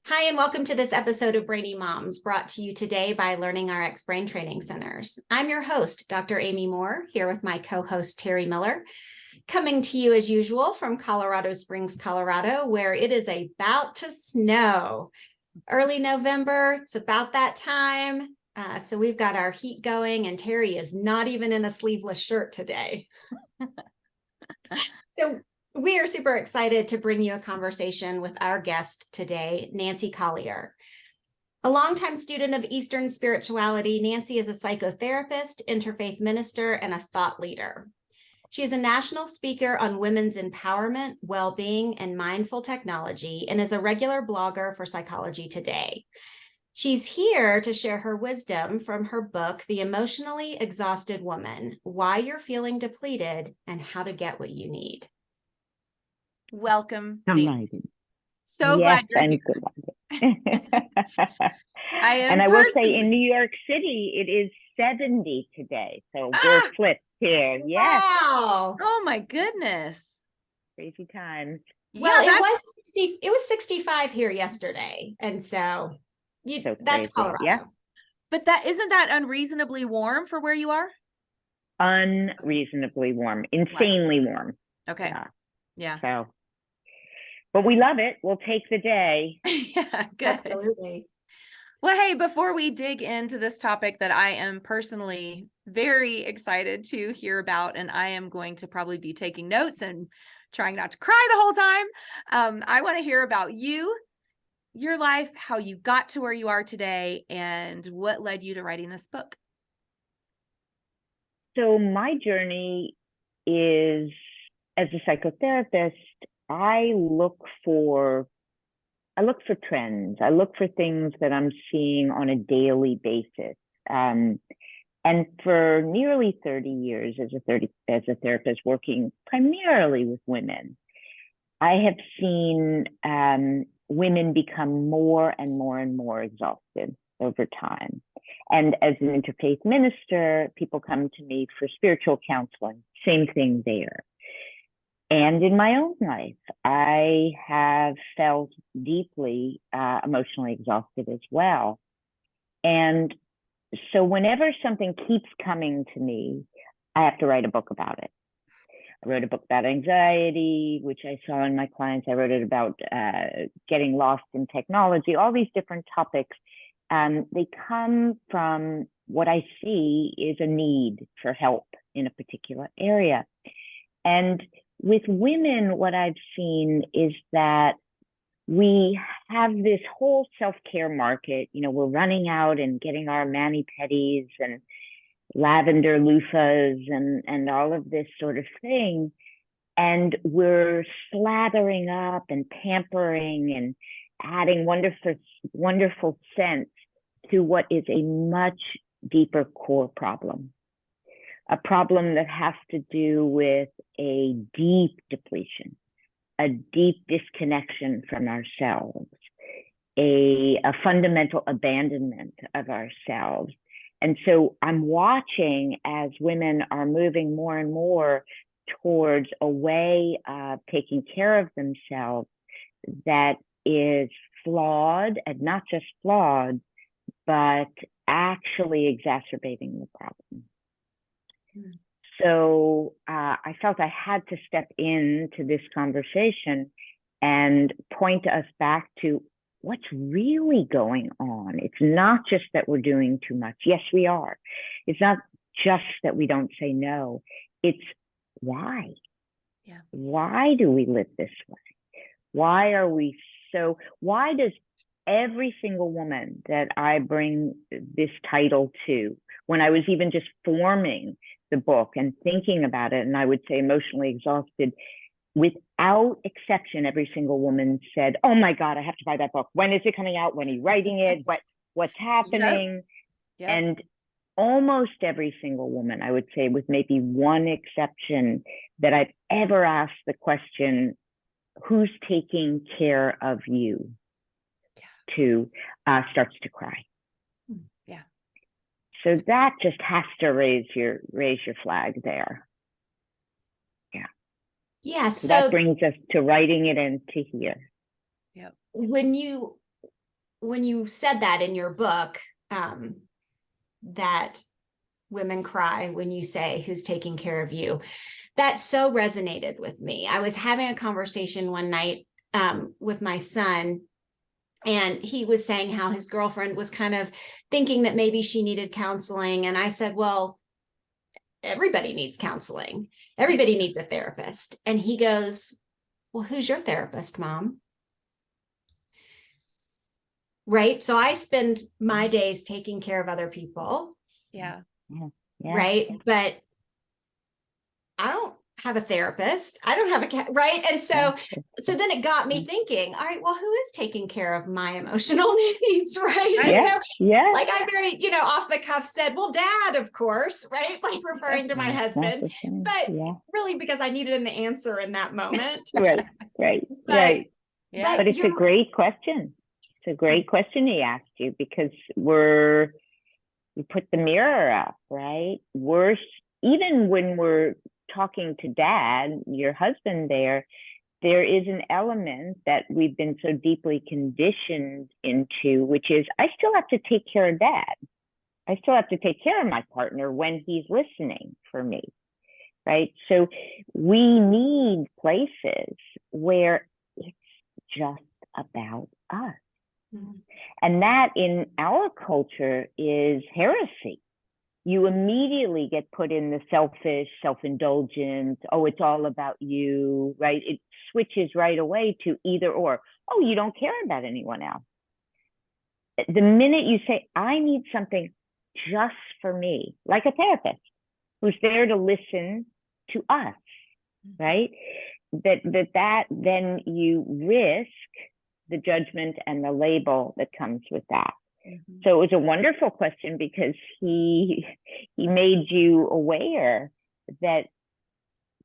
Hi, and welcome to this episode of Brainy Moms, brought to you today by Learning RX Brain Training Centers. I'm your host, Dr. Amy Moore, here with my co-host, Terry Miller, coming to you as usual from Colorado Springs, Colorado, where it is about to snow. Early November, it's about that time. So we've got our heat going, and Terry is not even in a sleeveless shirt today. So we are super excited to bring you a conversation with our guest today, Nancy Colier. A longtime student of Eastern spirituality, Nancy is a psychotherapist, interfaith minister, and a thought leader. She is a national speaker on women's empowerment, well-being, and mindful technology, and is a regular blogger for Psychology Today. She's here to share her wisdom from her book, The Emotionally Exhausted Woman: Why You're Feeling Depleted and How to Get What You Need. Welcome. Amazing. So glad you're here. I will say in New York City, it is 70 today. So we're flipped here. Yes. Wow. Oh my goodness. Crazy times. Well, it was 65 here yesterday. And so that's Colorado. Yeah. But isn't that unreasonably warm for where you are? Unreasonably warm, insanely warm. Okay. Yeah. So, but we love it. We'll take the day. Yeah, good. Absolutely. Well, hey, before we dig into this topic that I am personally very excited to hear about, and I am going to probably be taking notes and trying not to cry the whole time, I want to hear about you, your life, how you got to where you are today, and what led you to writing this book. So my journey is, as a psychotherapist, I look for trends. I look for things that I'm seeing on a daily basis. And for nearly 30 years as a therapist working primarily with women, I have seen women become more and more and more exhausted over time. And as an interfaith minister, people come to me for spiritual counseling. Same thing there. And in my own life, I have felt deeply emotionally exhausted as well. And so whenever something keeps coming to me, I have to write a book about it. I wrote a book about anxiety, which I saw in my clients. I wrote it about getting lost in technology, all these different topics. They come from what I see is a need for help in a particular area. And with women, what I've seen is that we have this whole self-care market. You know, we're running out and getting our mani-pedis and lavender loofahs and all of this sort of thing. And we're slathering up and pampering and adding wonderful scents to what is a much deeper core problem. A problem that has to do with a deep depletion, a deep disconnection from ourselves, a fundamental abandonment of ourselves. And so I'm watching as women are moving more and more towards a way of taking care of themselves that is flawed, and not just flawed, but actually exacerbating the problem. So I felt I had to step into this conversation and point us back to what's really going on. It's not just that we're doing too much. Yes, we are. It's not just that we don't say no. It's why. Yeah. Why do we live this way? Why does every single woman that I bring this title to, when I was even just forming the book and thinking about it, and I would say emotionally exhausted, without exception, every single woman said, "Oh my God, I have to buy that book. When is it coming out? When are you writing it? What's happening?" Yep. And almost every single woman, I would say, with maybe one exception, that I've ever asked the question, "Who's taking care of you?" to starts to cry. Yeah. So that just has to raise your flag there. Yeah. So that So brings us to writing it into here. Yep. when you said that in your book, that women cry when you say who's taking care of you, that so resonated with me. I was having a conversation one night with my son, and he was saying how his girlfriend was kind of thinking that maybe she needed counseling. And I said, well, everybody needs counseling. Everybody needs a therapist. And he goes, well, who's your therapist, Mom? Right. So I spend my days taking care of other people. Yeah. Yeah. Right. But I don't have a therapist. I don't have a right. And so then it got me thinking, all right, well, who is taking care of my emotional needs? Right. Right. And so Yeah. like I very, off the cuff said, well, Dad, of course, right? Like referring to my husband, but really because I needed an answer in that moment. Right. Yeah. But it's a great question. It's a great question he asked you, because we put the mirror up, right? Even when we're talking to Dad, your husband there is an element that we've been so deeply conditioned into, which is, I still have to take care of Dad. I still have to take care of my partner when he's listening for me, right? So we need places where it's just about us. Mm-hmm. And that in our culture is heresy. You immediately get put in the selfish, self-indulgent, oh, it's all about you, right? It switches right away to either or. Oh, you don't care about anyone else. The minute you say, I need something just for me, like a therapist who's there to listen to us, right? That then you risk the judgment and the label that comes with that. Mm-hmm. So it was a wonderful question, because he made you aware that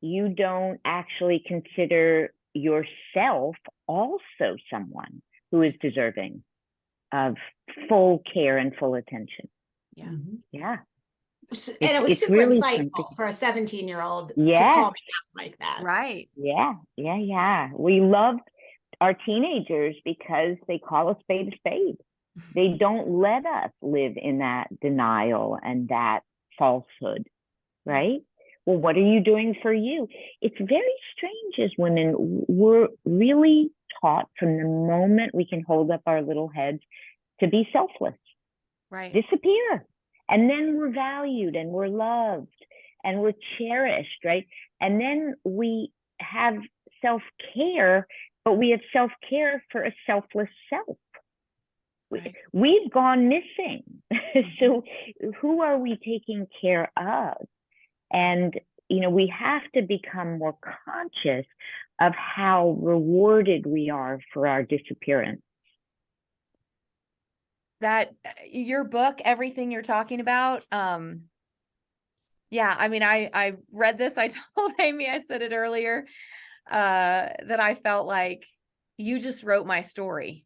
you don't actually consider yourself also someone who is deserving of full care and full attention. Yeah. Mm-hmm. Yeah. And it was super really insightful for a 17-year-old to call me out like that. Right. Yeah. We love our teenagers because they call a spade a spade. They don't let us live in that denial and that falsehood, right? Well, what are you doing for you? It's very strange as women. We're really taught from the moment we can hold up our little heads to be selfless, right? Disappear. And then we're valued and we're loved and we're cherished, right? And then we have self-care, but we have self-care for a selfless self. Right. We've gone missing. So who are we taking care of? And, we have to become more conscious of how rewarded we are for our disappearance. That your book, everything you're talking about. Yeah, I mean, I read this. I told Amy, I said it earlier, that I felt like you just wrote my story.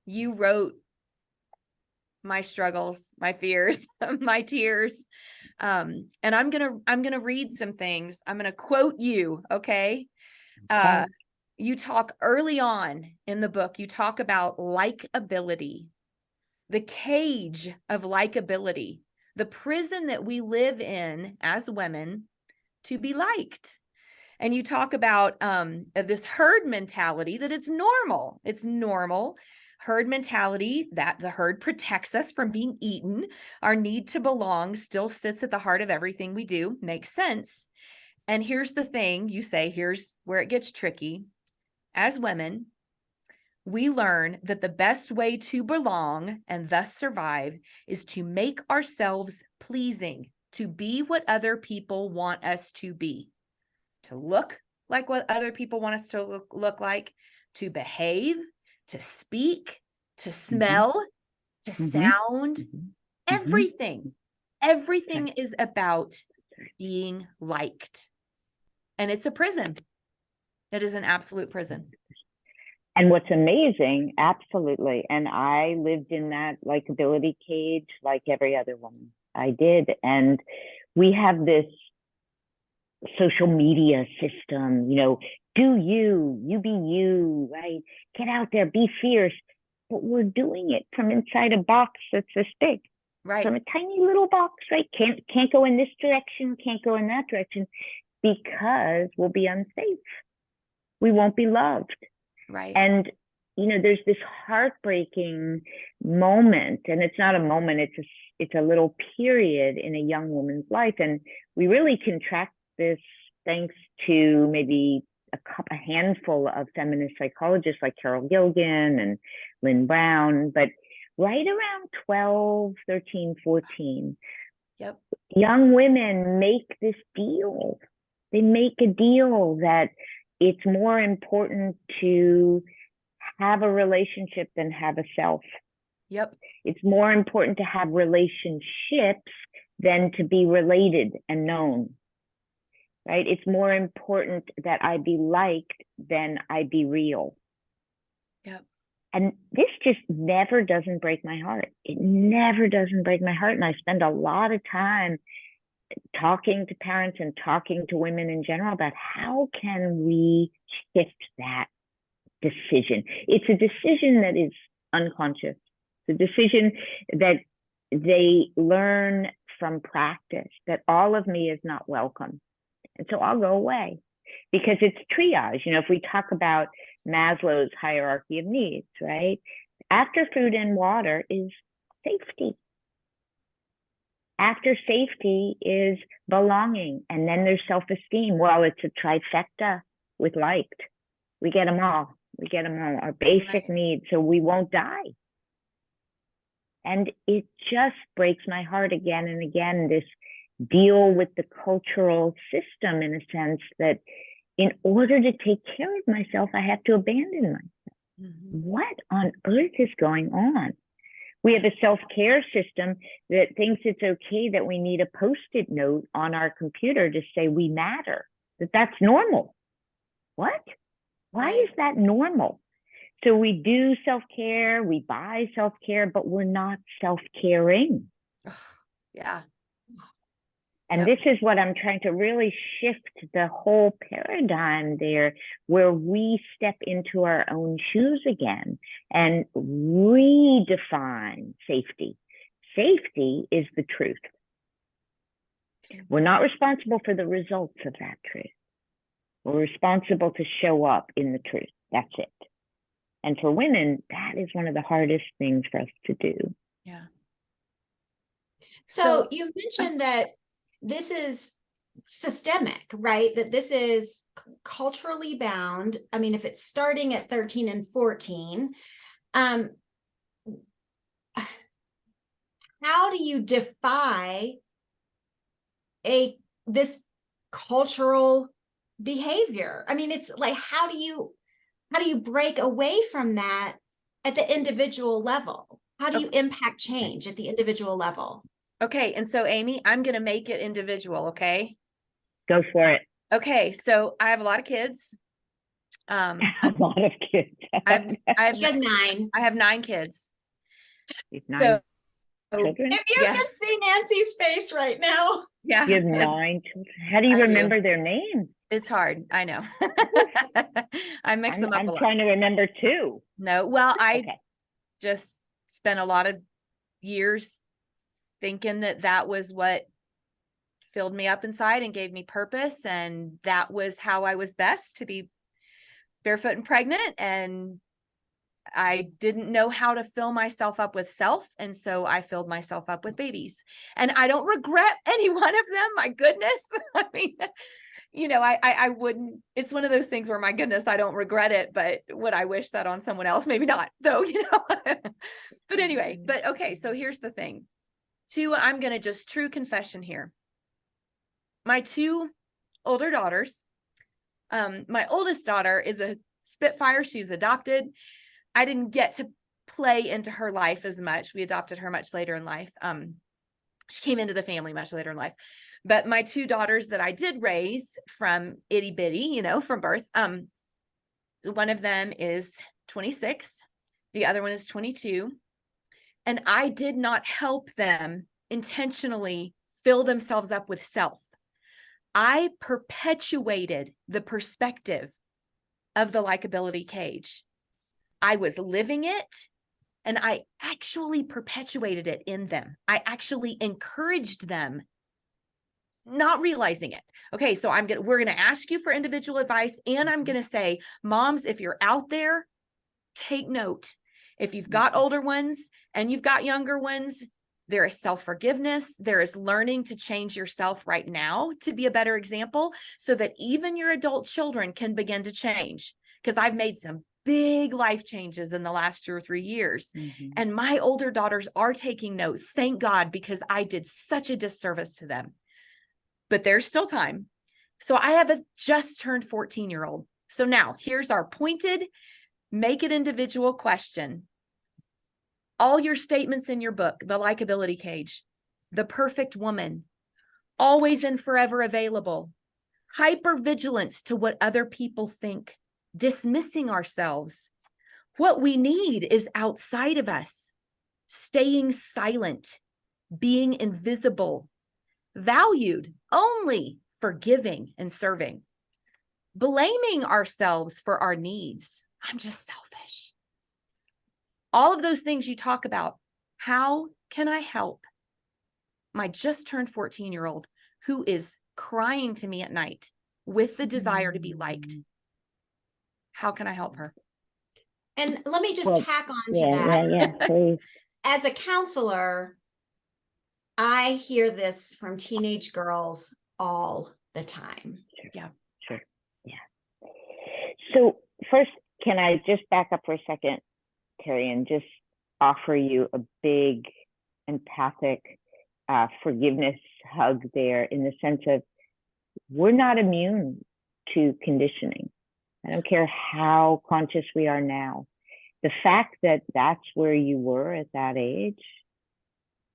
You wrote my struggles, my fears, my tears. And I'm gonna read some things. I'm gonna quote you, okay? You talk early on in the book, you talk about likability, the cage of likability, the prison that we live in as women to be liked. And you talk about this herd mentality, that it's normal. It's normal. Herd mentality, that the herd protects us from being eaten. Our need to belong still sits at the heart of everything we do. Makes sense. And here's the thing, you say, here's where it gets tricky. As women, we learn that the best way to belong and thus survive is to make ourselves pleasing, to be what other people want us to be, to look like what other people want us to look like, to behave, to speak, to smell, to sound, everything. Everything is about being liked. And it's a prison. It is an absolute prison. And what's amazing, absolutely, and I lived in that likability cage like every other woman. I did. And we have this social media system, do you be you, right? Get out there, be fierce. But we're doing it from inside a box that's this big, Right. from a tiny little box, right? Can't go in this direction, can't go in that direction, because we'll be unsafe. We won't be loved. Right. And, there's this heartbreaking moment, and it's not a moment, it's a little period in a young woman's life. And we really can track this thanks to maybe a handful of feminist psychologists like Carol Gilligan and Lynn Brown. But right around 12, 13, 14, Yep. young women make this deal. They make a deal that it's more important to have a relationship than have a self. Yep. It's more important to have relationships than to be related and known, right? It's more important that I be liked than I be real. Yep. And this just never doesn't break my heart. It never doesn't break my heart. And I spend a lot of time talking to parents and talking to women in general about how can we shift that decision. It's a decision that is unconscious. It's a decision that they learn from practice, that all of me is not welcome. And so I'll go away, because it's triage. If we talk about Maslow's hierarchy of needs, right? After food and water is safety. After safety is belonging. And then there's self-esteem. Well, it's a trifecta with liked. We get them all. We get them all, our basic needs, so we won't die. And it just breaks my heart again and again, this deal with the cultural system, in a sense that in order to take care of myself, I have to abandon myself. Mm-hmm. What on earth is going on? We have a self-care system that thinks it's okay that we need a Post-it note on our computer to say we matter, that's normal. What? Why is that normal? So we do self-care, we buy self-care, but we're not self-caring. Yeah. And this is what I'm trying to really shift the whole paradigm there, where we step into our own shoes again and redefine safety. Safety is the truth. We're not responsible for the results of that truth. We're responsible to show up in the truth. That's it. And for women, that is one of the hardest things for us to do. Yeah. So you mentioned that this is systemic, right? That this is culturally bound. I mean, if it's starting at 13 and 14, how do you defy this cultural behavior? I mean, it's like, how do you break away from that at the individual level? How do you impact change at the individual level? Okay. And so, Amy, I'm going to make it individual. Okay. Go for it. Okay. So I have a lot of kids. A lot of kids. She has 9. I have 9 kids. So, children? If you can see Nancy's face right now. Yeah. You have 9 children. How do you remember their names? It's hard. I know. I mix them up a lot. I'm trying to remember 2. No. Well, I just spent a lot of years thinking that was what filled me up inside and gave me purpose. And that was how I was best, to be barefoot and pregnant. And I didn't know how to fill myself up with self. And so I filled myself up with babies. And I don't regret any one of them. My goodness. I mean, I wouldn't, it's one of those things where, my goodness, I don't regret it, but would I wish that on someone else? Maybe not, though, but anyway, okay. So here's the thing. I'm going to just true confession here. My 2 older daughters, my oldest daughter is a Spitfire. She's adopted. I didn't get to play into her life as much. We adopted her much later in life. She came into the family much later in life. But my 2 daughters that I did raise from itty bitty, from birth, one of them is 26. The other one is 22. And I did not help them intentionally fill themselves up with self. I perpetuated the perspective of the likability cage. I was living it, and I actually perpetuated it in them. I actually encouraged them, not realizing it. Okay, so we're going to ask you for individual advice, and I'm going to say, moms, if you're out there, take note. If you've got older ones and you've got younger ones, there is self-forgiveness. There is learning to change yourself right now to be a better example, so that even your adult children can begin to change. Because I've made some big life changes in the last 2 or 3 years. And my older daughters are taking note. Thank God, because I did such a disservice to them. But there's still time. So I have a just turned 14-year-old. So now here's our pointed, make it individual question. All your statements in your book, The Likability Cage, the perfect woman, always and forever available, hypervigilance to what other people think, dismissing ourselves. What we need is outside of us, staying silent, being invisible, valued only for giving and serving, blaming ourselves for our needs. I'm just selfish. All of those things you talk about. How can I help my just turned 14-year-old who is crying to me at night with the desire to be liked? How can I help her? And let me just tack on to that. Yeah, please. As a counselor, I hear this from teenage girls all the time. Sure. Yeah. So first, can I just back up for a second, Terry, and just offer you a big empathic forgiveness hug there, in the sense of, we're not immune to conditioning. I don't care how conscious we are now. The fact that that's where you were at that age,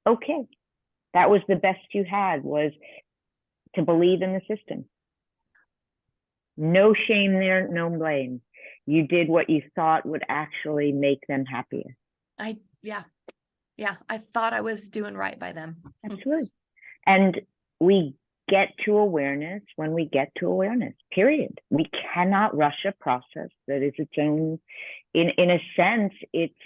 okay, that was the best you had, was to believe in the system. No shame there, no blame. You did what you thought would actually make them happier. I thought I was doing right by them. Absolutely. And we get to awareness when we get to awareness, period. We cannot rush a process that is its own, in a sense, it's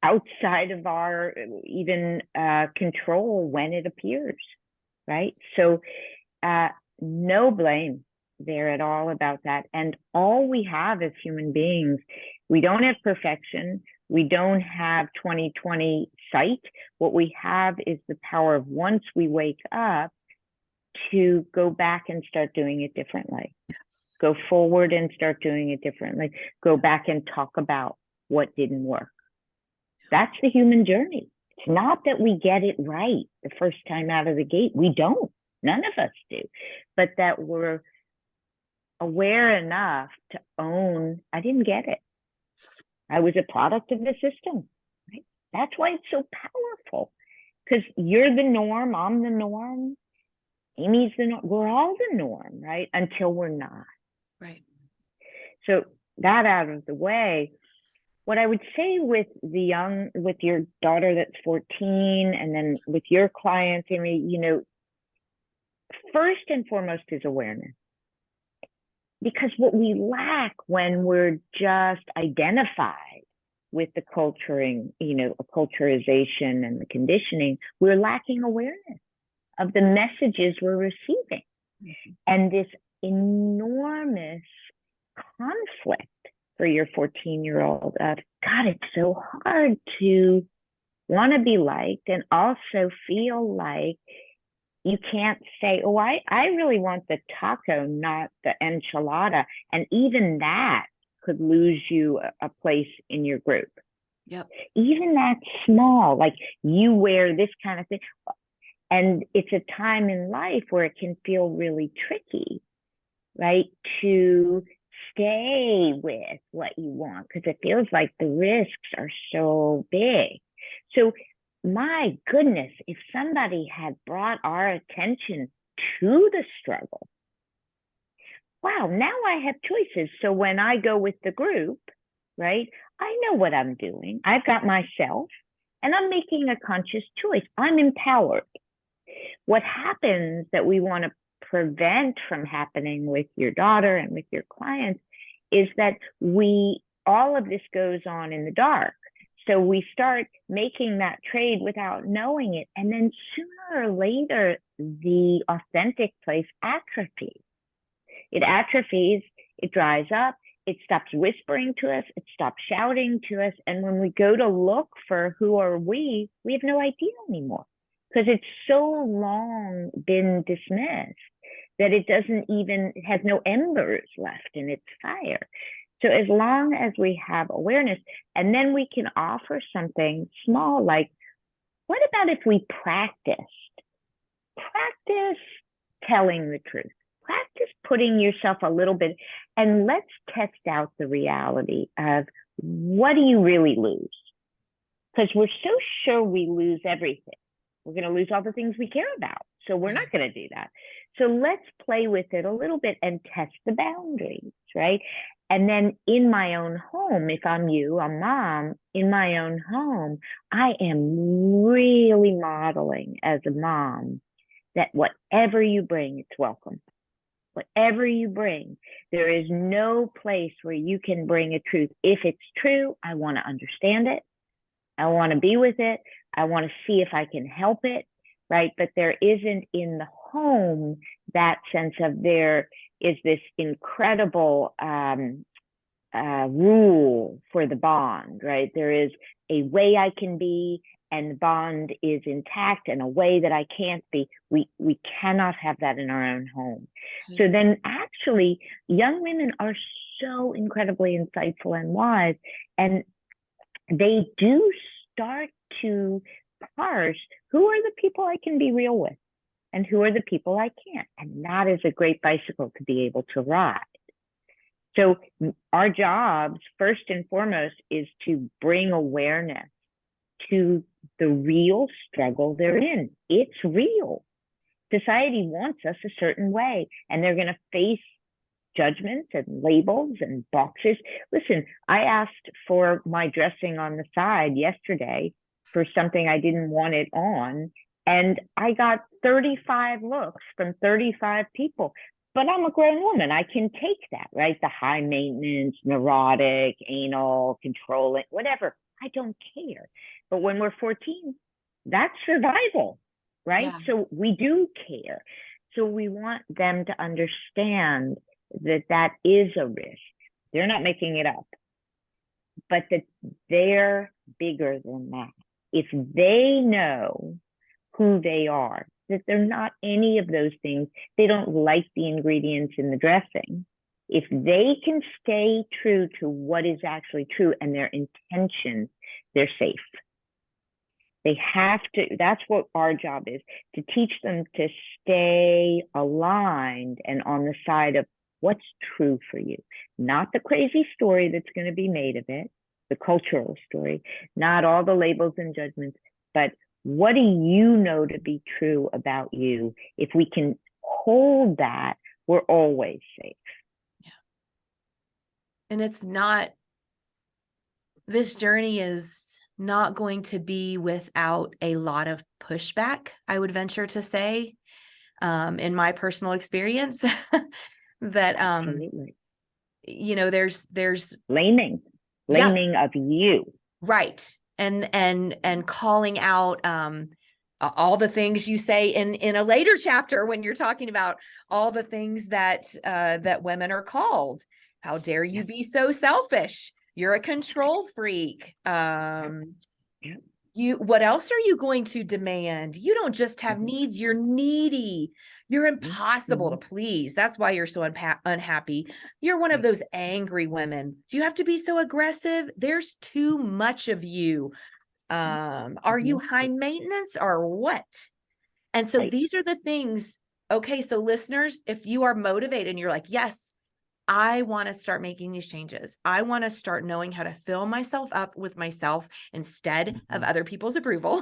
outside of our even control when it appears, right? So no blame there at all about that. And all we have as human beings, we don't have perfection. We don't have 20/20 sight. What we have is the power of, once we wake up, to go back and start doing it differently. Yes. Go forward and start doing it differently. Go back and talk about what didn't work. That's the human journey. It's not that we get it right the first time out of the gate. We don't. None of us do. But that we're aware enough to own, I didn't get it. I was a product of the system. Right? That's why it's so powerful. Because you're the norm, I'm the norm, Amy's the norm. We're all the norm, right? Until we're not. Right. So that out of the way, what I would say with with your daughter that's 14, and then with your clients, Amy, first and foremost is awareness. Because what we lack when we're just identified with the culturization and the conditioning, we're lacking awareness of the messages we're receiving. Mm-hmm. And this enormous conflict for your 14-year-old of, God, it's so hard to want to be liked and also feel like you can't say, oh, I really want the taco, not the enchilada. And even that could lose you a place in your group. Yep. Even that small, like you wear this kind of thing. And it's a time in life where it can feel really tricky, right? To stay with what you want, because it feels like the risks are so big. So my goodness, if somebody had brought our attention to the struggle, wow, now I have choices. So when I go with the group, right, I know what I'm doing. I've got myself and I'm making a conscious choice. I'm empowered. What happens that we want to prevent from happening with your daughter and with your clients is that all of this goes on in the dark. So we start making that trade without knowing it. And then sooner or later, the authentic place atrophies. It atrophies, it dries up, it stops whispering to us, it stops shouting to us. And when we go to look for who are we have no idea anymore, because it's so long been dismissed that it has no embers left in its fire. So as long as we have awareness, and then we can offer something small, like, what about if we practice telling the truth? Practice putting yourself a little bit, and let's test out the reality of, what do you really lose? Because we're so sure we lose everything. We're going to lose all the things we care about. So we're not going to do that. So let's play with it a little bit and test the boundaries, right? And then in my own home, if I'm you, I'm mom, in my own home, I am really modeling as a mom that whatever you bring, it's welcome. Whatever you bring, there is no place where you can bring a truth. If it's true, I want to understand it. I want to be with it. I want to see if I can help it, right? But there isn't in the home that sense of, there is this incredible rule for the bond, right? There is a way I can be, and the bond is intact, and a way that I can't be. We cannot have that in our own home. So then actually young women are so incredibly insightful and wise, and they do start to parse, who are the people I can be real with and who are the people I can't. And that is a great bicycle to be able to ride. So our jobs, first and foremost, is to bring awareness to the real struggle they're in. It's real. Society wants us a certain way, and they're going to face judgments and labels and boxes. Listen, I asked for my dressing on the side yesterday for something I didn't want it on, and I got 35 looks from 35 people. But I'm a grown woman. I can take that, right? The high maintenance, neurotic, anal, controlling, whatever. I don't care. But when we're 14, that's survival, right? Yeah. So we do care. So we want them to understand that that is a risk. They're not making it up, but that they're bigger than that. If they know who they are, that they're not any of those things, they don't like the ingredients in the dressing. If they can stay true to what is actually true and their intentions, they're safe. They have to, that's what our job is, to teach them to stay aligned and on the side of what's true for you. Not the crazy story that's going to be made of it, the cultural story, not all the labels and judgments, but what do you know to be true about you? If we can hold that, we're always safe. Yeah. And it's not, this journey is not going to be without a lot of pushback, I would venture to say, in my personal experience, that, Absolutely. You know, there's blaming of you. Right. And calling out, all the things you say in a later chapter, when you're talking about all the things that, that women are called. How dare you be so selfish? You're a control freak. What else are you going to demand? You don't just have needs, you're needy. You're impossible to please. That's why you're so unhappy. You're one of those angry women. Do you have to be so aggressive? There's too much of you. Are you high maintenance or what? And so these are the things. Okay, so listeners, if you are motivated and you're like, yes, I want to start making these changes. I want to start knowing how to fill myself up with myself instead of other people's approval.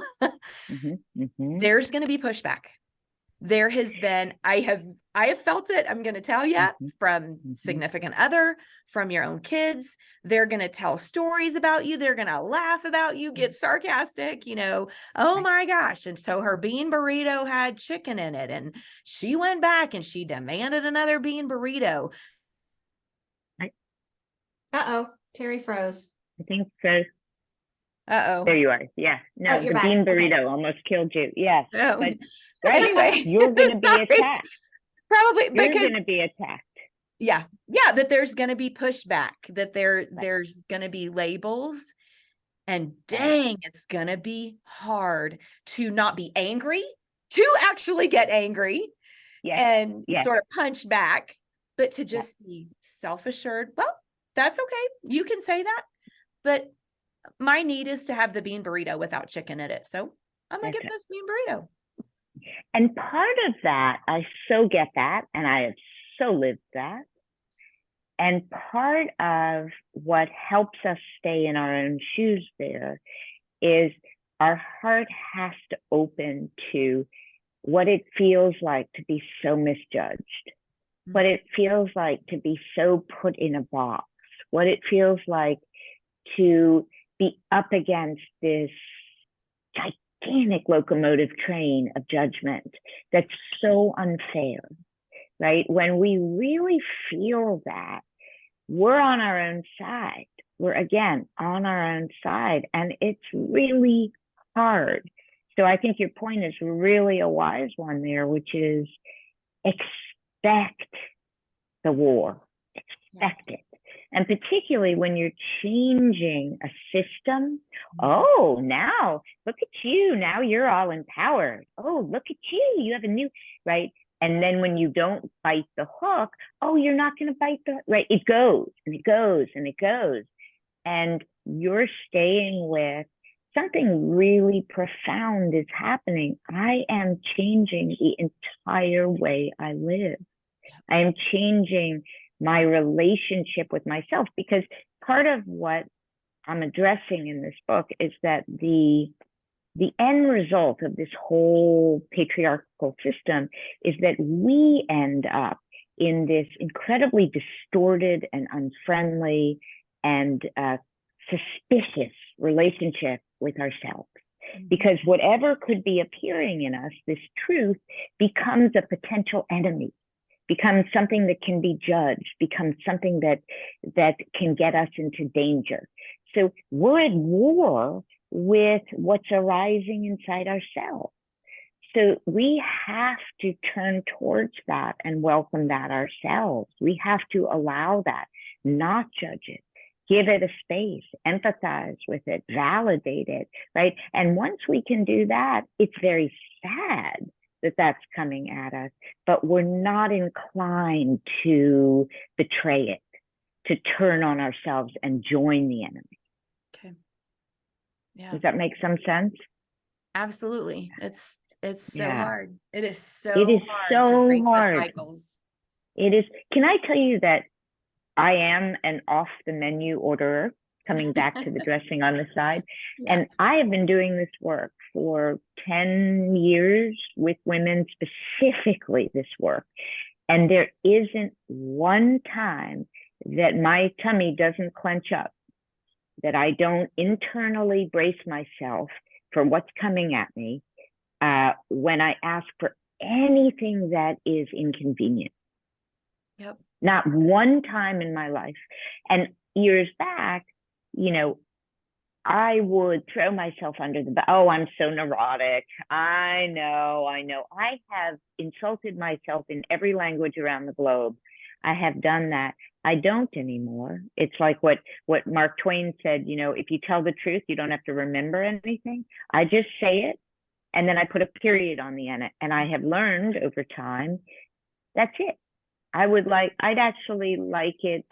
There's going to be pushback. There has been, I have felt it. I'm going to tell you, from significant other, from your own kids. They're going to tell stories about you. They're going to laugh about you, get sarcastic, oh my gosh. And so her bean burrito had chicken in it, and she went back and she demanded another bean burrito. Uh-oh, Terry froze. I think so. Uh-oh. There you are. Yeah. No, Oh, you're the back. bean Okay. burrito almost killed you. Yes. Oh. But Anyway, you're going to be sorry. attacked. Probably You're because going to be attacked. yeah, that there's going to be pushback, that there's going to be labels, and dang, it's going to be hard to not be angry, to actually get angry and sort of punch back, but to just be self-assured. Well, that's okay. You can say that, but my need is to have the bean burrito without chicken in it. So I'm going to get this bean burrito. And part of that, I so get that, and I have so lived that. And part of what helps us stay in our own shoes there is our heart has to open to what it feels like to be so misjudged, what it feels like to be so put in a box, what it feels to be up against this gigantic locomotive train of judgment that's so unfair, right? When we really feel that, we're on our own side. We're, again, on our own side, and it's really hard. So I think your point is really a wise one there, which is expect the war, expect it. And particularly when you're changing a system, oh, now look at you, now you're all empowered. Oh, look at you have a new, right? And then when you don't bite the hook, oh, you're not going to bite the, right? It goes and it goes and it goes. And you're staying with something really profound is happening. I am changing the entire way I live. I am changing my relationship with myself, because part of what I'm addressing in this book is that the end result of this whole patriarchal system is that we end up in this incredibly distorted and unfriendly and suspicious relationship with ourselves. Because whatever could be appearing in us, this truth, becomes a potential enemy, becomes something that can be judged, becomes something that can get us into danger. So we're at war with what's arising inside ourselves. So we have to turn towards that and welcome that ourselves. We have to allow that, not judge it, give it a space, empathize with it, validate it, right? And once we can do that, it's very sad that that's coming at us, but we're not inclined to betray it, to turn on ourselves and join the enemy. Okay. Yeah. Does that make some sense? Absolutely. It's so hard. It is so hard so to break hard. the cycles. It is. Can I tell you that I am an off the menu orderer, coming back to the dressing on the side. Yeah. And I have been doing this work for 10 years with women, specifically this work. And there isn't one time that my tummy doesn't clench up, that I don't internally brace myself for what's coming at me when I ask for anything that is inconvenient. Yep. Not one time in my life. And years back, I would throw myself under the bus. Oh, I'm so neurotic. I know. I have insulted myself in every language around the globe. I have done that. I don't anymore. It's like what Mark Twain said, if you tell the truth, you don't have to remember anything. I just say it, and then I put a period on the end. And I have learned over time, that's it. I'd actually like it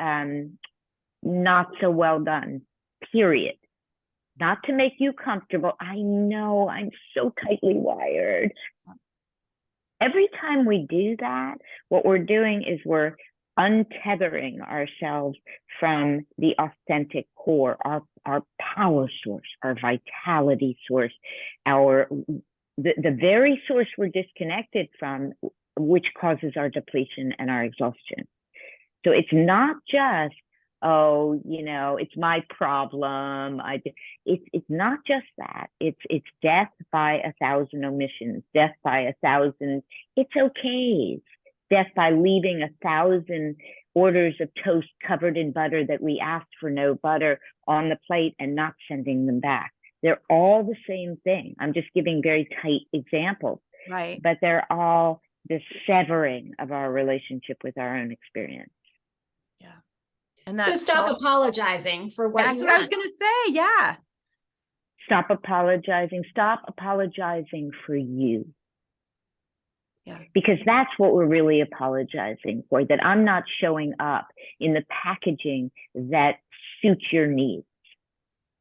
not so well done, period. Not to make you comfortable. I know I'm so tightly wired. Every time we do that, what we're doing is we're untethering ourselves from the authentic core, our power source, our vitality source, our the very source we're disconnected from, which causes our depletion and our exhaustion. So it's not just, oh, it's my problem. It's not just that. It's death by 1,000 omissions, death by 1,000 it's okays, death by leaving 1,000 orders of toast covered in butter that we asked for no butter on the plate and not sending them back. They're all the same thing. I'm just giving very tight examples, Right. but they're all the severing of our relationship with our own experience. Yeah. And So that's stop apologizing for what that's you what I was want. going to say. Yeah. Stop apologizing. Stop apologizing for you. Yeah. Because that's what we're really apologizing for, that I'm not showing up in the packaging that suits your needs,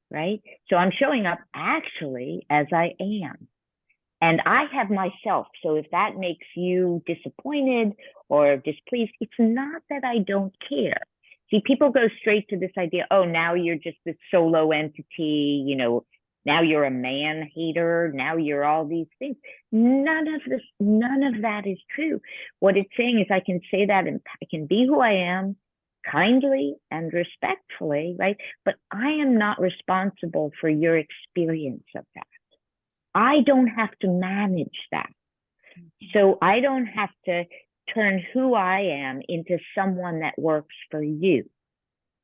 right? So I'm showing up actually as I am. And I have myself. So if that makes you disappointed or displeased, it's not that I don't care. See, people go straight to this idea, oh, now you're just this solo entity, now you're a man hater, now you're all these things. None of that is true. What it's saying is I can say that and I can be who I am kindly and respectfully, right? But I am not responsible for your experience of that. I don't have to manage that. So I don't have to turn who I am into someone that works for you,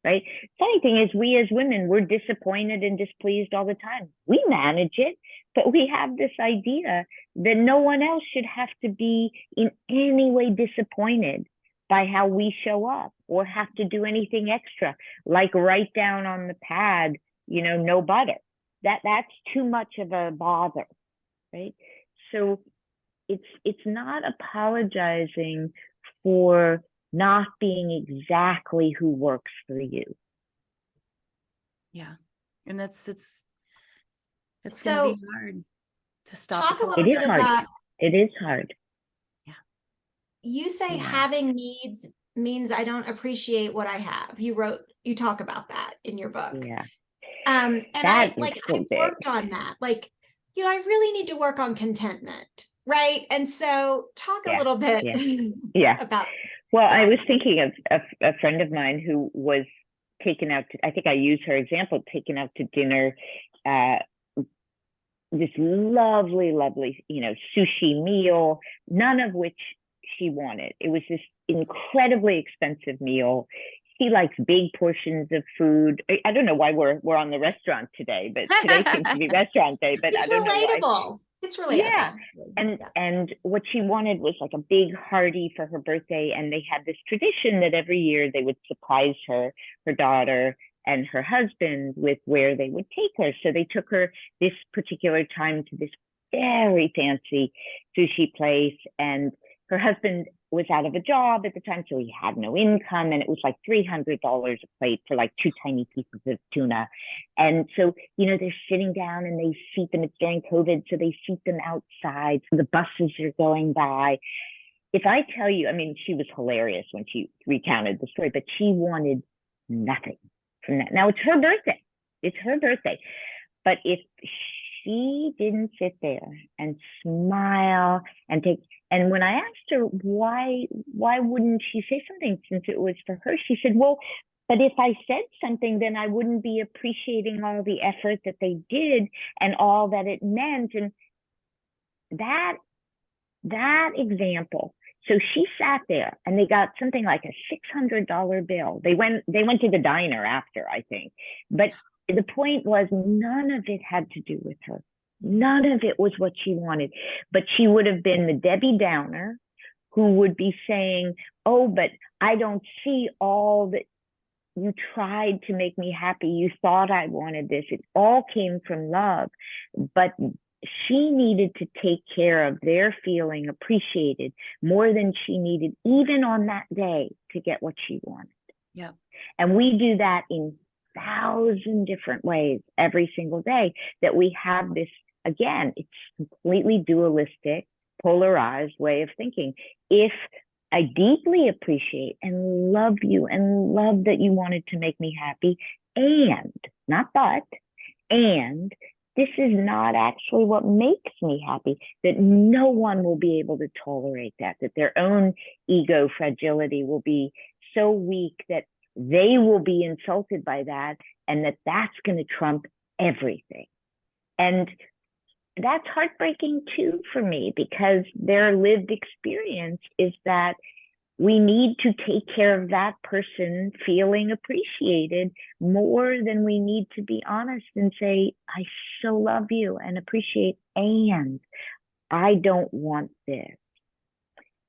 right? Funny thing is, we as women, we're disappointed and displeased all the time. We manage it, but we have this idea that no one else should have to be in any way disappointed by how we show up or have to do anything extra, like write down on the pad, no butter. That's too much of a bother, right? So it's not apologizing for not being exactly who works for you. Yeah. And it's So going to be hard to stop. talk a little It is bit hard. about, It is hard. you say Yeah. having needs means I don't appreciate what I have. You talk about that in your book. Yeah. And That is I've so big. worked on that. I really need to work on contentment. Right. And so talk a little bit about. Well, I was thinking of a friend of mine who was taken out to, I think I used her example, taken out to dinner, this lovely, sushi meal, none of which she wanted. It was this incredibly expensive meal. She likes big portions of food. I don't know why we're on the restaurant today, but today seems to be restaurant day, but It's I don't know why. It's relatable. Yeah. And what she wanted was like a big hearty for her birthday. And they had this tradition that every year they would surprise her daughter, and her husband with where they would take her. So they took her this particular time to this very fancy sushi place, and her husband was out of a job at the time, so he had no income, and it was like $300 a plate for like 2 tiny pieces of tuna. And so, they're sitting down and they seat them. It's during COVID, so they seat them outside. So the buses are going by. If I tell you, she was hilarious when she recounted the story, but she wanted nothing from that. Now, it's her birthday. But if she didn't sit there and smile and when I asked her why wouldn't she say something since it was for her, she said, well, but if I said something, then I wouldn't be appreciating all the effort that they did and all that it meant. And that example. So she sat there and they got something like a $600 bill. They went to the diner after, I think. But the point was, none of it had to do with her. None of it was what she wanted. But she would have been the Debbie Downer who would be saying, oh, but I don't see all that you tried to make me happy. You thought I wanted this. It all came from love. But she needed to take care of their feeling appreciated more than she needed, even on that day, to get what she wanted. Yeah. And we do that in 1,000 different ways every single day, that we have this, again, it's completely dualistic, polarized way of thinking. If I deeply appreciate and love you and love that you wanted to make me happy, and not but, and this is not actually what makes me happy, that no one will be able to tolerate that their own ego fragility will be so weak that they will be insulted by that, and that's going to trump everything. And that's heartbreaking too for me, because their lived experience is that we need to take care of that person feeling appreciated more than we need to be honest and say, I so love you and appreciate, and I don't want this.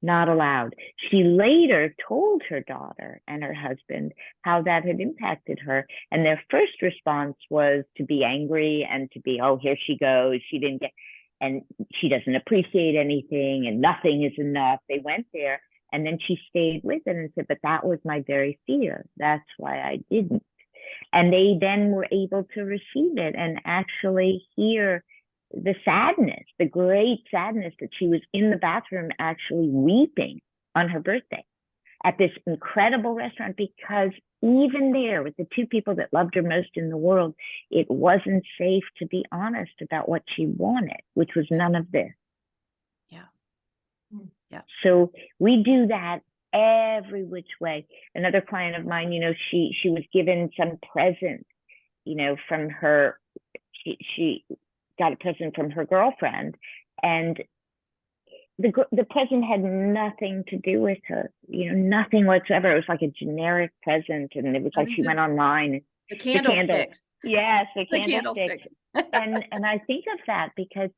Not allowed. She later told her daughter and her husband how that had impacted her. And their first response was to be angry and to be, oh, here she goes. She didn't get, and she doesn't appreciate anything and nothing is enough. They went there. And then she stayed with it and said, but that was my very fear. That's why I didn't. And they then were able to receive it and actually hear the sadness, the great sadness, that she was in the bathroom actually weeping on her birthday at this incredible restaurant, because even there with the two people that loved her most in the world, it wasn't safe to be honest about what she wanted, which was none of this. Yeah. So we do that every which way. Another client of mine, she was given some present, from her, she got a present from her girlfriend, and the present had nothing to do with her, nothing whatsoever. It was like a generic present, and it was like she went online. The candlesticks. Yes, the candlesticks. and I think of that because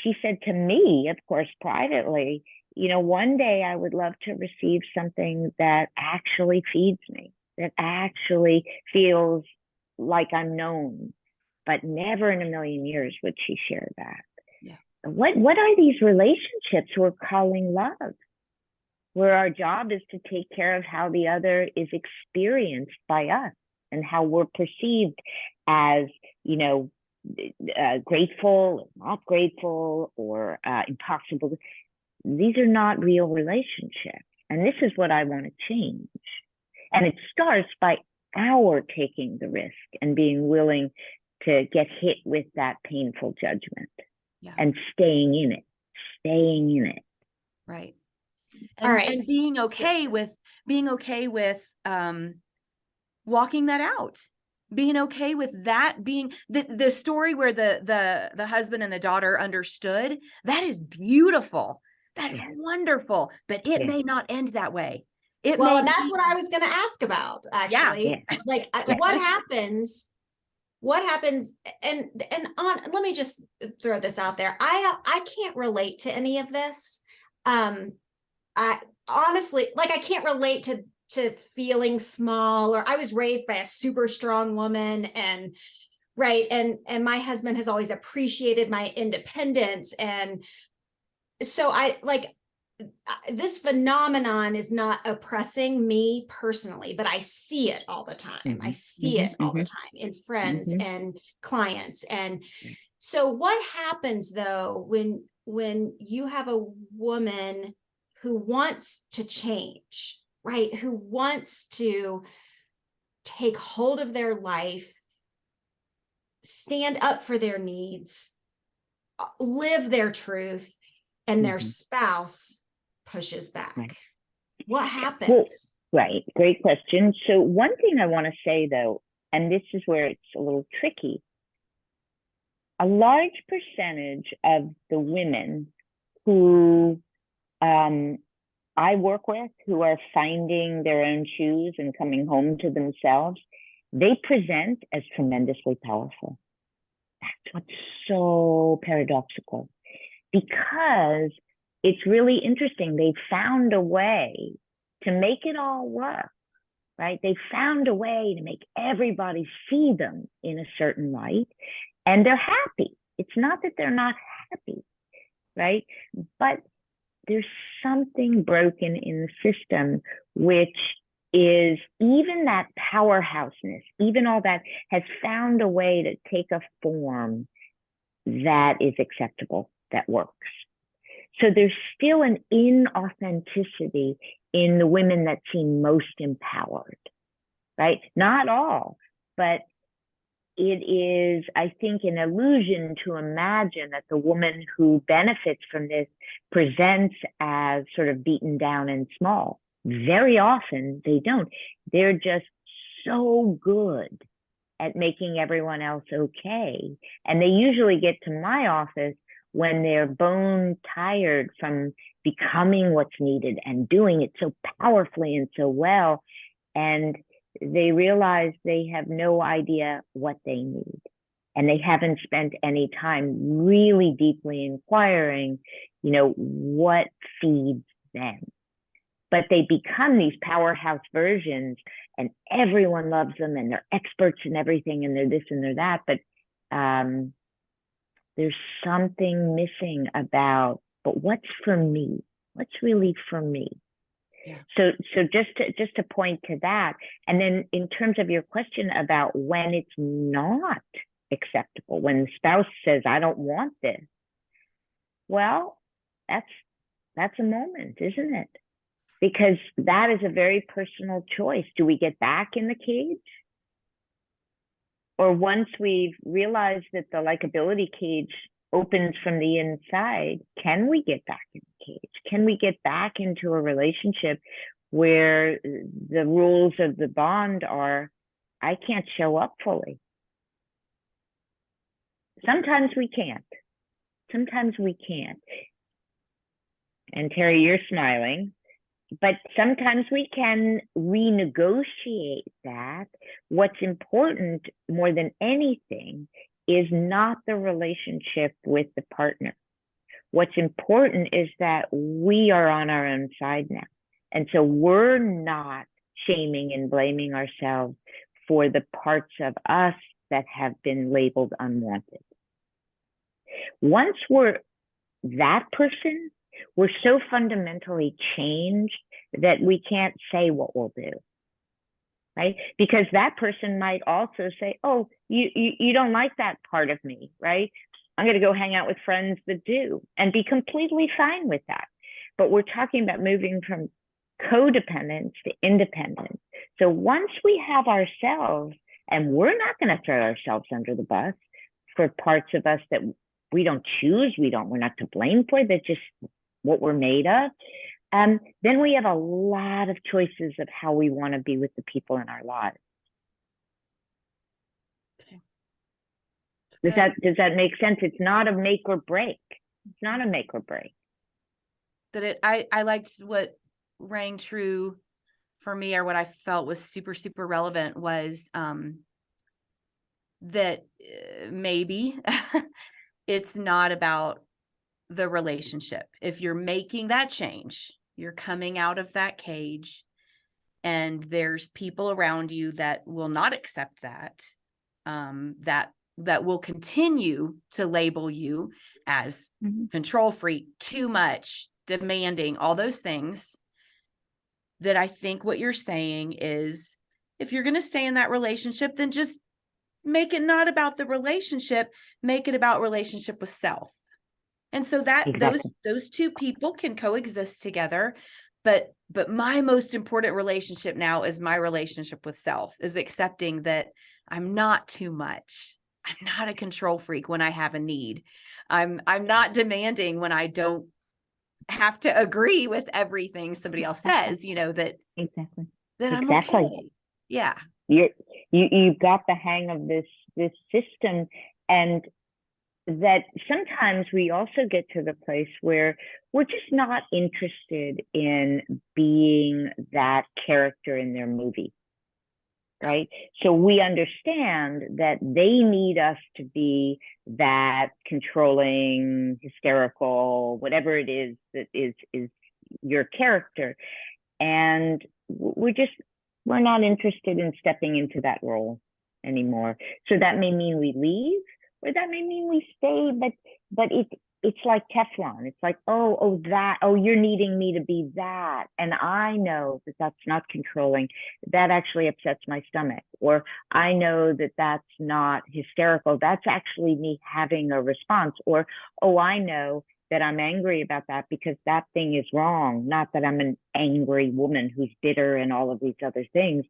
she said to me, of course, privately, one day I would love to receive something that actually feeds me, that actually feels like I'm known, but never in a million years would she share that. Yeah. What are these relationships we're calling love, where our job is to take care of how the other is experienced by us and how we're perceived as, grateful, not grateful, or impossible. These are not real relationships. And this is what I want to change. And it starts by our taking the risk and being willing to get hit with that painful judgment. Yeah. And staying in it. Right. All right. And being okay with walking that out. Being okay with that being the story where the husband and the daughter understood. That is beautiful. That is wonderful, but it may not end that way. And that's what I was going to ask about, actually. Yeah. Like, what happens? And let me just throw this out there. I can't relate to any of this. I honestly, like, I can't relate to feeling small, or I was raised by a super strong woman, and right. And my husband has always appreciated my independence. And so this phenomenon is not oppressing me personally, but I see it all the time. Mm-hmm. I see it all the time in friends and clients. And so what happens though, when you have a woman who wants to change, right? Who wants to take hold of their life, stand up for their needs, live their truth, and their spouse pushes back. Right. What happens? Well, right. Great question. So one thing I want to say though, and this is where it's a little tricky, a large percentage of the women who I work with, who are finding their own shoes and coming home to themselves, they present as tremendously powerful. That's what's so paradoxical, because it's really interesting. They found a way to make it all work, right? They found a way to make everybody see them in a certain light, and they're happy. It's not that they're not happy, right? But there's something broken in the system, which is even that powerhouseness, even all that has found a way to take a form that is acceptable, that works. So there's still an inauthenticity in the women that seem most empowered, right? Not all, but it is, I think, an illusion to imagine that the woman who benefits from this presents as sort of beaten down and small. Very often they don't. They're just so good at making everyone else okay. And they usually get to my office when they're bone tired from becoming what's needed and doing it so powerfully and so well. And they realize they have no idea what they need. And they haven't spent any time really deeply inquiring, what feeds them. But they become these powerhouse versions and everyone loves them and they're experts in everything and they're this and they're that. But there's something missing about, but what's for me? What's really for me? Yeah. So just to point to that. And then in terms of your question about when it's not acceptable, when the spouse says, I don't want this. Well, that's a moment, isn't it? Because that is a very personal choice. Do we get back in the cage? Or once we've realized that the likability cage opens from the inside, can we get back in the cage? Can we get back into a relationship where the rules of the bond are, I can't show up fully? Sometimes we can't. Sometimes we can't. And Terry, you're smiling. But sometimes we can renegotiate that. What's important more than anything is not the relationship with the partner. What's important is that we are on our own side now. And so we're not shaming and blaming ourselves for the parts of us that have been labeled unwanted. Once we're that person, we're so fundamentally changed that we can't say what we'll do, right? Because that person might also say, oh, you don't like that part of me, right? I'm going to go hang out with friends that do, and be completely fine with that. But we're talking about moving from codependence to independence. So once we have ourselves, and we're not going to throw ourselves under the bus for parts of us that we don't choose, we're not to blame for, that's just what we're made of, then we have a lot of choices of how we want to be with the people in our lives. Okay. Does that make sense? It's not a make or break. It's not a make or break. I liked what rang true for me, or what I felt was super, super relevant, was that maybe it's not about the relationship. If you're making that change, you're coming out of that cage, and there's people around you that will not accept that, that will continue to label you as control freak, too much, demanding, all those things. That I think what you're saying is, if you're going to stay in that relationship, then just make it not about the relationship, make it about relationship with self. And so that Exactly. those two people can coexist together. But my most important relationship now is my relationship with self, is accepting that I'm not too much. I'm not a control freak when I have a need. I'm not demanding when I don't have to agree with everything somebody else says, that Exactly. that I'm Exactly. okay. Yeah. You've got the hang of this system, and that sometimes we also get to the place where we're just not interested in being that character in their movie, right? So we understand that they need us to be that controlling, hysterical, whatever it is that is your character. And we're not interested in stepping into that role anymore. So that may mean we leave, or that may mean we stay, but it's like Teflon. It's like, you're needing me to be that. And I know that that's not controlling. That actually upsets my stomach. Or I know that that's not hysterical. That's actually me having a response. Or, I know that I'm angry about that because that thing is wrong, not that I'm an angry woman who's bitter and all of these other things,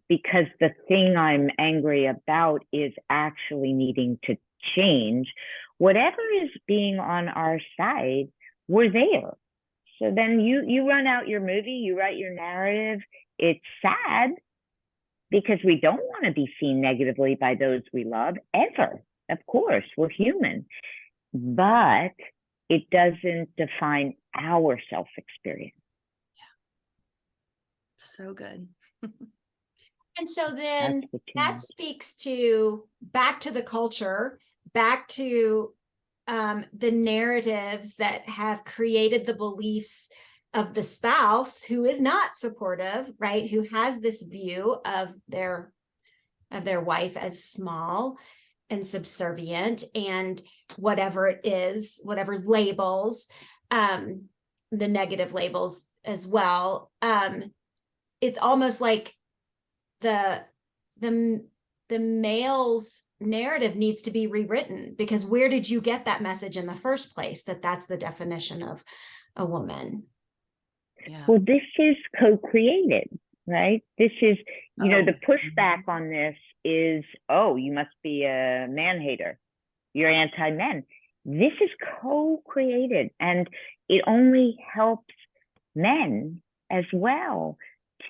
because the thing I'm angry about is actually needing to change. Whatever is being on our side, we're there. So then you run out your movie, you write your narrative. It's sad because we don't want to be seen negatively by those we love ever. Of course, we're human, but it doesn't define our self-experience. So good. And so then That's the that change. speaks to back to the culture, back to the narratives that have created the beliefs of the spouse who is not supportive, right? Who has this view of their wife as small and subservient, and whatever it is, whatever labels, the negative labels as well. It's almost like the male's narrative needs to be rewritten, because where did you get that message in the first place that that's the definition of a woman? Yeah. Well, this is co-created, right? This is, the pushback on this is, oh, you must be a man hater. You're anti-men. This is co-created, and it only helps men as well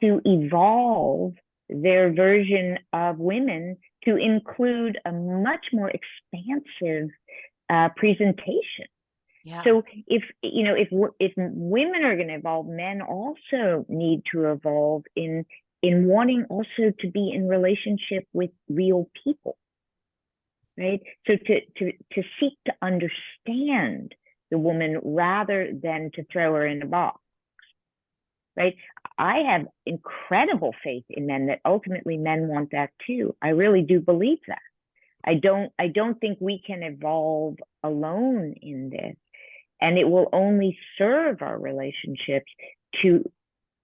to evolve their version of women to include a much more expansive presentation. Yeah. So if women are going to evolve, men also need to evolve in wanting also to be in relationship with real people, right? So to seek to understand the woman rather than to throw her in a box, right? I have incredible faith in men that ultimately men want that too. I really do believe that. I don't think we can evolve alone in this, and it will only serve our relationships to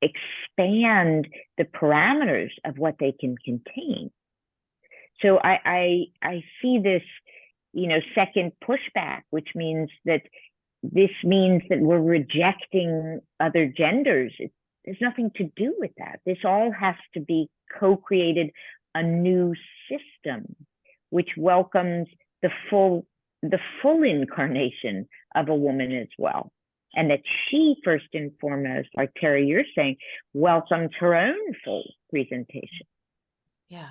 expand the parameters of what they can contain. So I see this, second pushback, which means that this means that we're rejecting other genders. There's nothing to do with that. This all has to be co-created, a new system which welcomes the full incarnation of a woman as well. And that she, first and foremost, like Terry, you're saying, welcomes her own full presentation. Yeah.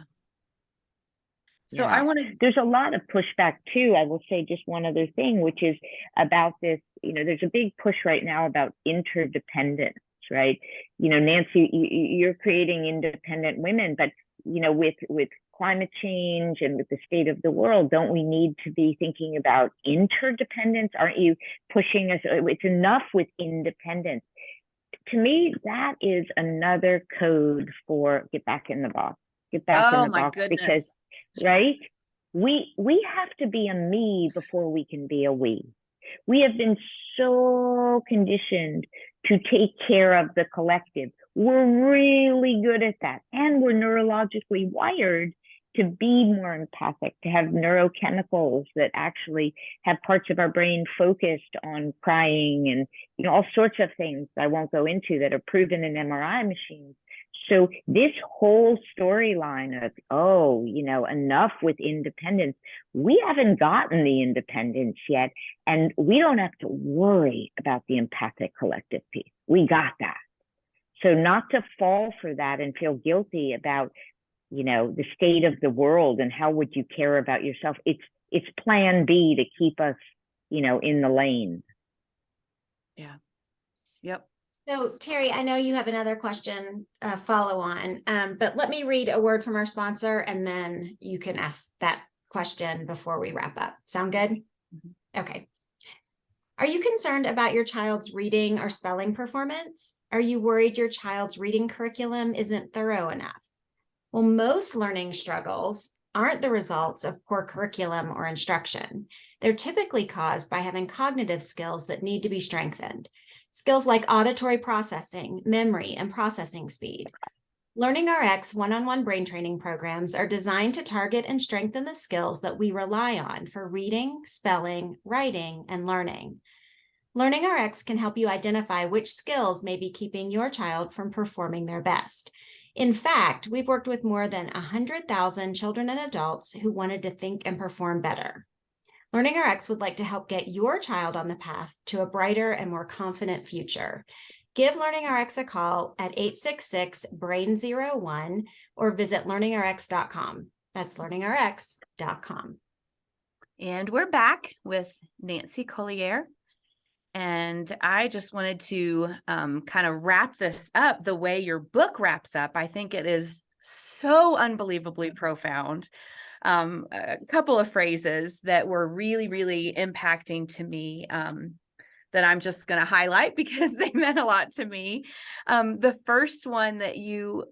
So I want to. There's a lot of pushback too. I will say just one other thing, which is about this. There's a big push right now about interdependence, right? Nancy, you're creating independent women, but with climate change and with the state of the world, don't we need to be thinking about interdependence? Aren't you pushing us? It's enough with independence. To me, that is another code for get back in the box. Get back in the box. Goodness. Because, right? We have to be a me before we can be a we. We have been so conditioned to take care of the collective. We're really good at that. And we're neurologically wired to be more empathic, to have neurochemicals that actually have parts of our brain focused on crying and all sorts of things I won't go into that are proven in MRI machines. So this whole storyline of, enough with independence, we haven't gotten the independence yet, and we don't have to worry about the empathic collective piece. We got that. So not to fall for that and feel guilty about, the state of the world and how would you care about yourself. It's plan B to keep us, in the lane. Yeah. Yep. So Terry, I know you have another question, follow on, but let me read a word from our sponsor, and then you can ask that question before we wrap up. Sound good? Mm-hmm. Okay. Are you concerned about your child's reading or spelling performance? Are you worried your child's reading curriculum isn't thorough enough? Well, most learning struggles aren't the results of poor curriculum or instruction. They're typically caused by having cognitive skills that need to be strengthened. Skills like auditory processing, memory, and processing speed. Learning RX one-on-one brain training programs are designed to target and strengthen the skills that we rely on for reading, spelling, writing, and learning. Learning RX can help you identify which skills may be keeping your child from performing their best. In fact, we've worked with more than 100,000 children and adults who wanted to think and perform better. Learning RX would like to help get your child on the path to a brighter and more confident future. Give Learning RX a call at 866-BRAIN01 or visit learningrx.com. That's learningrx.com. And we're back with Nancy Colier. And I just wanted to kind of wrap this up the way your book wraps up. I think it is so unbelievably profound. A couple of phrases that were really, really impacting to me that I'm just going to highlight because they meant a lot to me. The first one that you're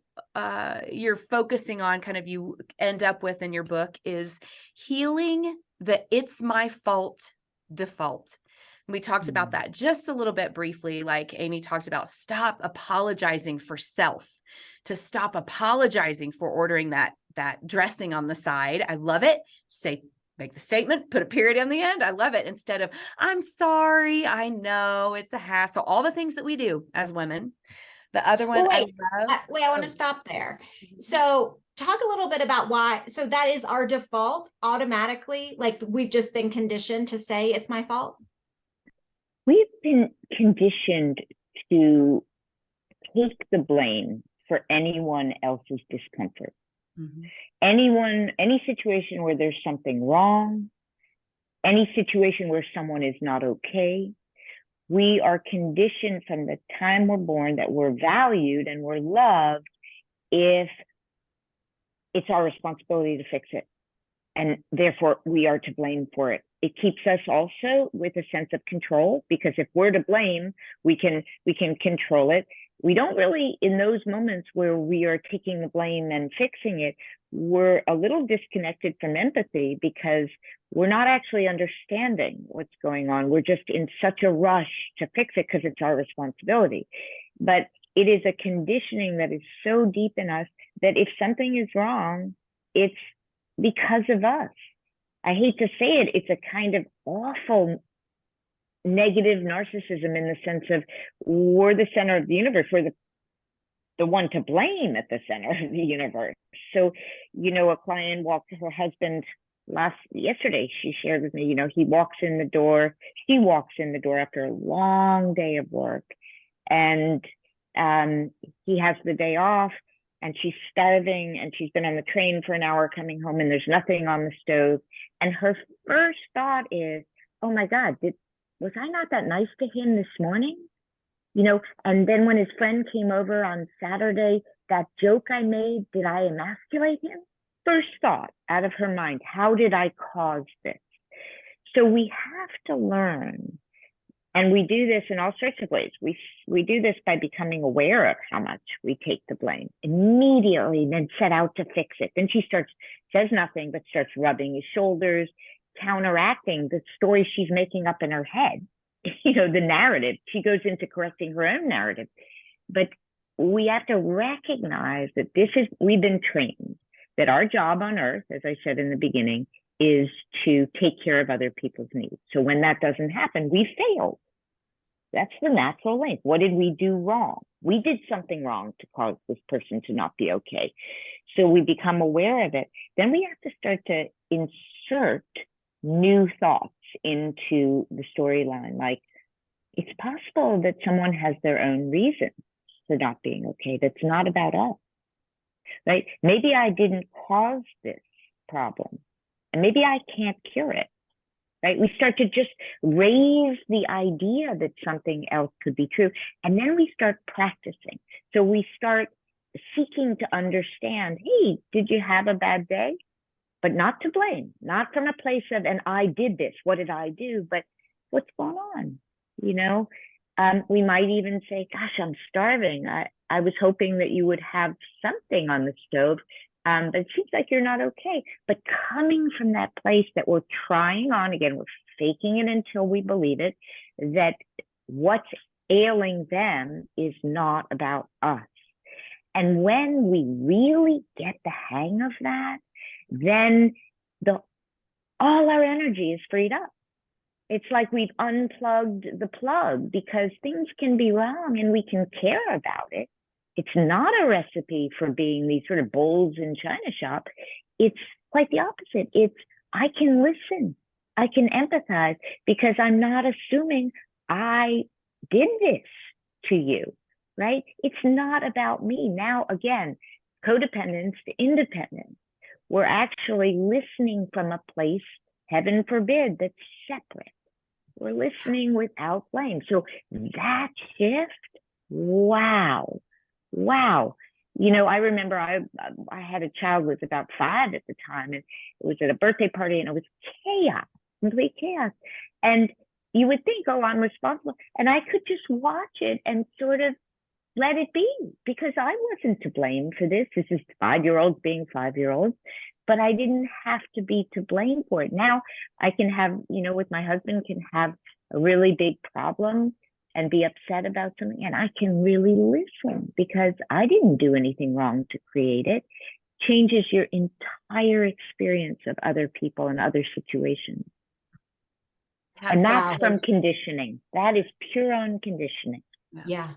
focusing on, kind of you end up with in your book, is healing the "it's my fault" default. We talked about that just a little bit briefly, like Amy talked about. Stop apologizing for self, to stop apologizing for ordering that dressing on the side. I love it. Make the statement, put a period on the end. I love it. Instead of, I'm sorry, I know it's a hassle, all the things that we do as women. The other one I want to Oh. stop there. So talk a little bit about why. So that is our default automatically, like we've just been conditioned to say it's my fault. We've been conditioned to take the blame for anyone else's discomfort. Any situation where there's something wrong, any situation where someone is not okay, we are conditioned from the time we're born that we're valued and we're loved if it's our responsibility to fix it. And therefore, we are to blame for it. It keeps us also with a sense of control, because if we're to blame, we can control it. We don't really, in those moments where we are taking the blame and fixing it, we're a little disconnected from empathy because we're not actually understanding what's going on. We're just in such a rush to fix it because it's our responsibility. But it is a conditioning that is so deep in us that if something is wrong, it's because of us. I hate to say it, it's a kind of awful negative narcissism in the sense of we're the center of the universe. We're the one to blame at the center of the universe. So, a client walked her husband yesterday, she shared with me, she walks in the door after a long day of work, and he has the day off, and she's starving, and she's been on the train for an hour coming home, and there's nothing on the stove. And her first thought is, oh my God, was I not that nice to him this morning? And then when his friend came over on Saturday, that joke I made, did I emasculate him? First thought out of her mind, how did I cause this? So we have to learn, and we do this in all sorts of ways. We do this by becoming aware of how much we take the blame immediately, then set out to fix it. Then she says nothing, but starts rubbing his shoulders, counteracting the story she's making up in her head. The narrative. She goes into correcting her own narrative. But we have to recognize that we've been trained that our job on earth, as I said in the beginning, is to take care of other people's needs. So when that doesn't happen, we failed. That's the natural link. What did we do wrong? We did something wrong to cause this person to not be okay. So we become aware of it. Then we have to start to insert new thoughts into the storyline. Like, it's possible that someone has their own reasons for not being okay. That's not about us, right? Maybe I didn't cause this problem, and maybe I can't cure it, right? We start to just raise the idea that something else could be true, and then we start practicing. So we start seeking to understand, hey, did you have a bad day? But not to blame, not from a place of, and I did this, what did I do? But what's going on? We might even say, gosh, I'm starving. I was hoping that you would have something on the stove, but it seems like you're not okay. But coming from that place that we're trying on, again, we're faking it until we believe it, that what's ailing them is not about us. And when we really get the hang of that, then all our energy is freed up. It's like we've unplugged the plug because things can be wrong and we can care about it. It's not a recipe for being these sort of bulls in China shop. It's quite the opposite. It's, I can listen. I can empathize because I'm not assuming I did this to you, right? It's not about me. Now, again, codependence to independence. We're actually listening from a place, heaven forbid, that's separate. We're listening without blame. So that shift, wow. You know, I remember I had a child who was about 5 at the time, and it was at a birthday party, and it was chaos, complete chaos. And you would think, oh, I'm responsible. And I could just watch it and sort of let it be, because I wasn't to blame for this. This is 5-year-olds being 5-year-olds, but I didn't have to be to blame for it. Now I can have, you know, with my husband, can have a really big problem and be upset about something, and I can really listen because I didn't do anything wrong to create it. Changes your entire experience of other people and other situations. And that's from conditioning. That is pure on conditioning. Yeah.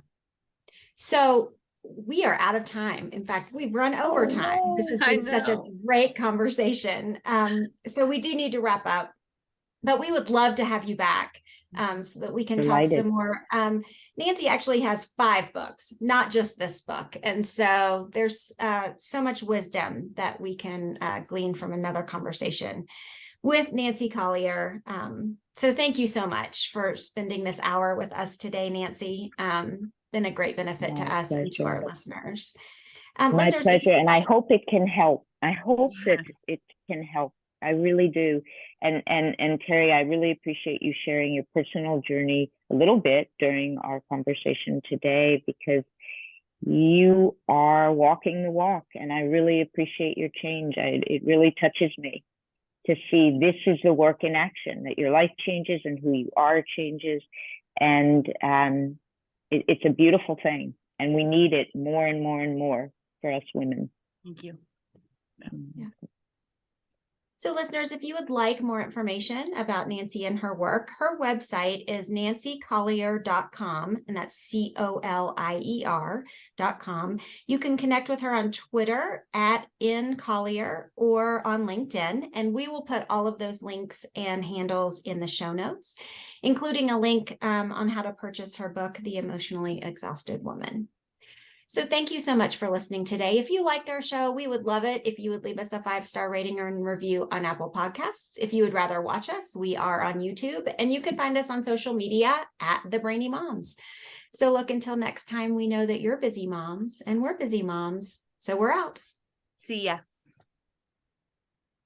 So we are out of time. In fact, we've run over time. No. This has been such a great conversation. So we do need to wrap up, but we would love to have you back so that we can talk some more. Nancy actually has 5 books, not just this book. And so there's so much wisdom that we can glean from another conversation with Nancy Colier. So thank you so much for spending this hour with us today, Nancy. Been a great benefit to us and to our listeners. My pleasure, and I hope it can help. I hope that it can help. I really do. And Terry, I really appreciate you sharing your personal journey a little bit during our conversation today, because you are walking the walk, and I really appreciate your change. It really touches me to see this is the work in action, that your life changes and who you are changes. And it's a beautiful thing, and we need it more and more and more for us women. Thank you. Yeah. So listeners, if you would like more information about Nancy and her work, her website is nancycolier.com, and that's COLIER.com. You can connect with her on Twitter @ncollier or on LinkedIn, and we will put all of those links and handles in the show notes, including a link on how to purchase her book, The Emotionally Exhausted Woman. So thank you so much for listening today. If you liked our show, we would love it if you would leave us a 5-star rating or review on Apple Podcasts. If you would rather watch us, we are on YouTube, and you can find us on social media @The Brainy Moms. So look, until next time, we know that you're busy moms and we're busy moms. So we're out. See ya.